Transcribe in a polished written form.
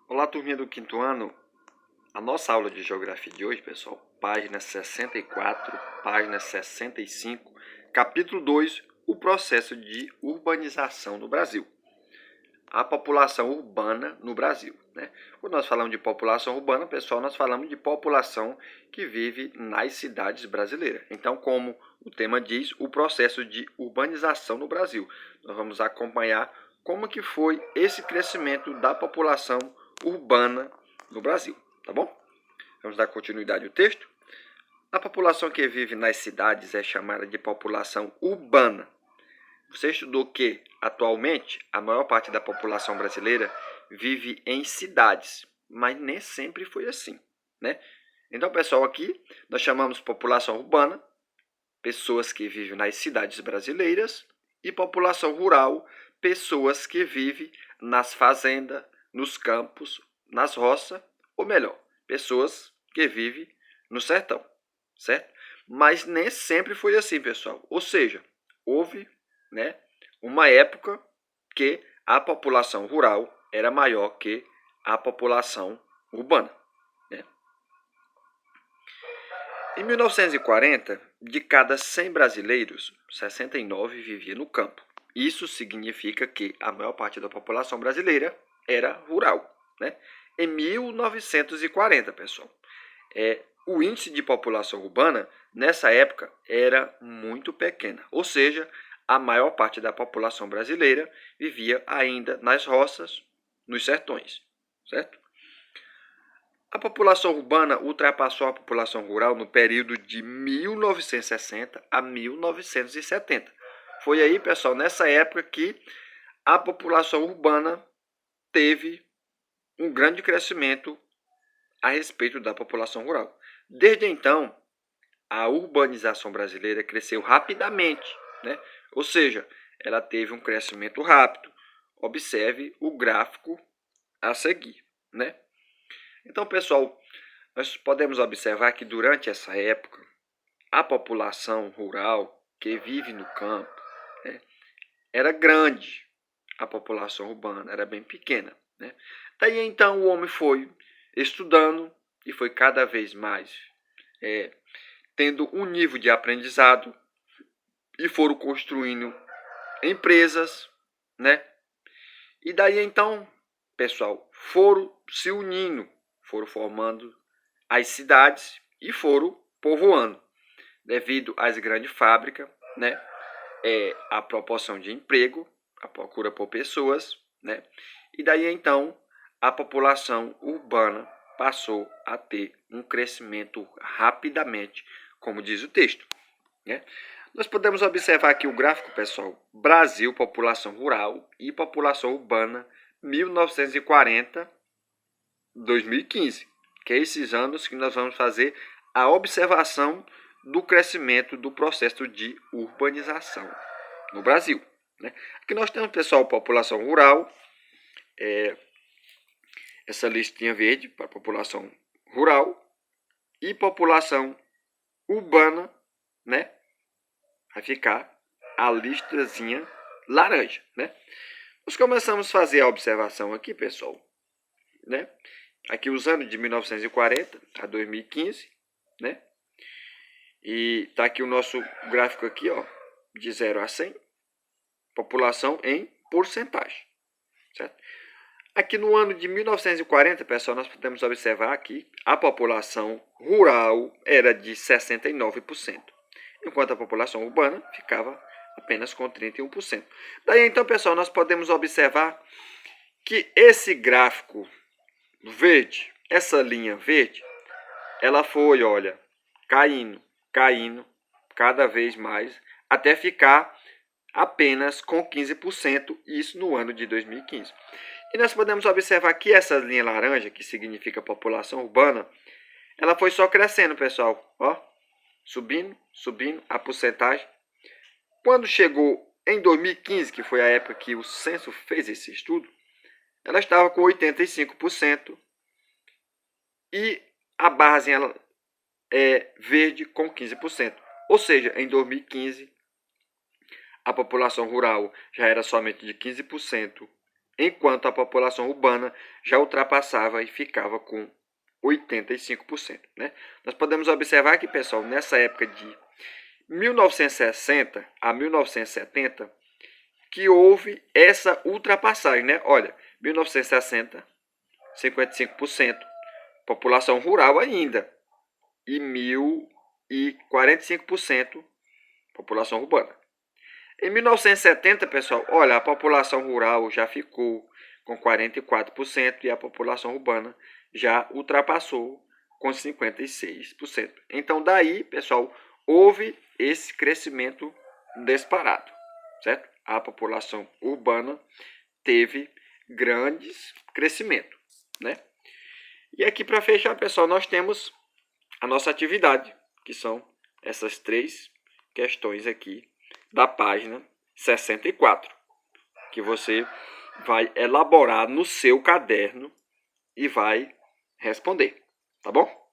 Olá, turminha do quinto ano. A nossa aula de geografia de hoje, pessoal, página 64, página 65, capítulo 2, o processo de urbanização no Brasil. A população urbana no Brasil, né? Quando nós falamos de população urbana, pessoal, nós falamos de população que vive nas cidades brasileiras. Então, como o tema diz, o processo de urbanização no Brasil. Nós vamos acompanhar como que foi esse crescimento da população urbana no Brasil, tá bom? Vamos dar continuidade ao texto. A população que vive nas cidades é chamada de população urbana. Você estudou que, atualmente, a maior parte da população brasileira vive em cidades, mas nem sempre foi assim, né? Então, pessoal, aqui nós chamamos população urbana, pessoas que vivem nas cidades brasileiras, e população rural, pessoas que vivem nas fazendas, nos campos, nas roças, ou melhor, pessoas que vivem no sertão, certo? Mas nem sempre foi assim, pessoal. Ou seja, houve, né, uma época que a população rural era maior que a população urbana, né? Em 1940, de cada 100 brasileiros, 69 vivia no campo. Isso significa que a maior parte da população brasileira era rural, né? Em 1940, pessoal, o índice de população urbana nessa época era muito pequena, ou seja, a maior parte da população brasileira vivia ainda nas roças, nos sertões, certo? A população urbana ultrapassou a população rural no período de 1960 a 1970. Foi aí, pessoal, nessa época que a população urbana teve um grande crescimento a respeito da população rural. Desde então, a urbanização brasileira cresceu rapidamente, né? Ou seja, ela teve um crescimento rápido. Observe o gráfico a seguir, né? Então, pessoal, nós podemos observar que durante essa época, a população rural que vive no campo, né, era grande, a população urbana era bem pequena, né? Daí então o homem foi estudando e foi cada vez mais tendo um nível de aprendizado e foram construindo empresas, né? E daí então, pessoal, foram se unindo, foram formando as cidades e foram povoando, devido às grandes fábricas, né? A proporção de emprego, a procura por pessoas, né? E daí então a população urbana passou a ter um crescimento rapidamente, como diz o texto, né? Nós podemos observar aqui o gráfico, pessoal, Brasil, população rural e população urbana, 1940, 2015, que é esses anos que nós vamos fazer a observação do crescimento do processo de urbanização no Brasil, né? Aqui nós temos, pessoal, população rural, essa listinha verde para população rural e população urbana, né? Vai ficar a listazinha laranja, né? Nós começamos a fazer a observação aqui, pessoal, né? Aqui os anos de 1940 a 2015, né? E tá aqui o nosso gráfico aqui, ó, de 0 a 100, população em porcentagem, certo? Aqui no ano de 1940, pessoal, nós podemos observar que a população rural era de 69%, enquanto a população urbana ficava apenas com 31%. Daí então, pessoal, nós podemos observar que esse gráfico verde, essa linha verde, ela foi, olha, caindo, cada vez mais, até ficar apenas com 15%, isso no ano de 2015. E nós podemos observar que essa linha laranja, que significa população urbana, ela foi só crescendo, pessoal, ó, subindo a porcentagem. Quando chegou em 2015, que foi a época que o censo fez esse estudo, ela estava com 85% e a barrazinha é verde com 15%. Ou seja, em 2015, a população rural já era somente de 15% enquanto a população urbana já ultrapassava e ficava com 85%. Né? Nós podemos observar que, pessoal, nessa época de 1960 a 1970, que houve essa ultrapassagem, né? Olha, 1960, 55%, população rural ainda, e 1045%, população urbana. Em 1970, pessoal, olha, a população rural já ficou com 44% e a população urbana já ultrapassou com 56%. Então, daí, pessoal, houve esse crescimento disparado, certo? A população urbana teve grandes crescimento, né? E aqui para fechar, pessoal, nós temos a nossa atividade, que são essas 3 questões aqui da página 64, que você vai elaborar no seu caderno e vai responder, tá bom?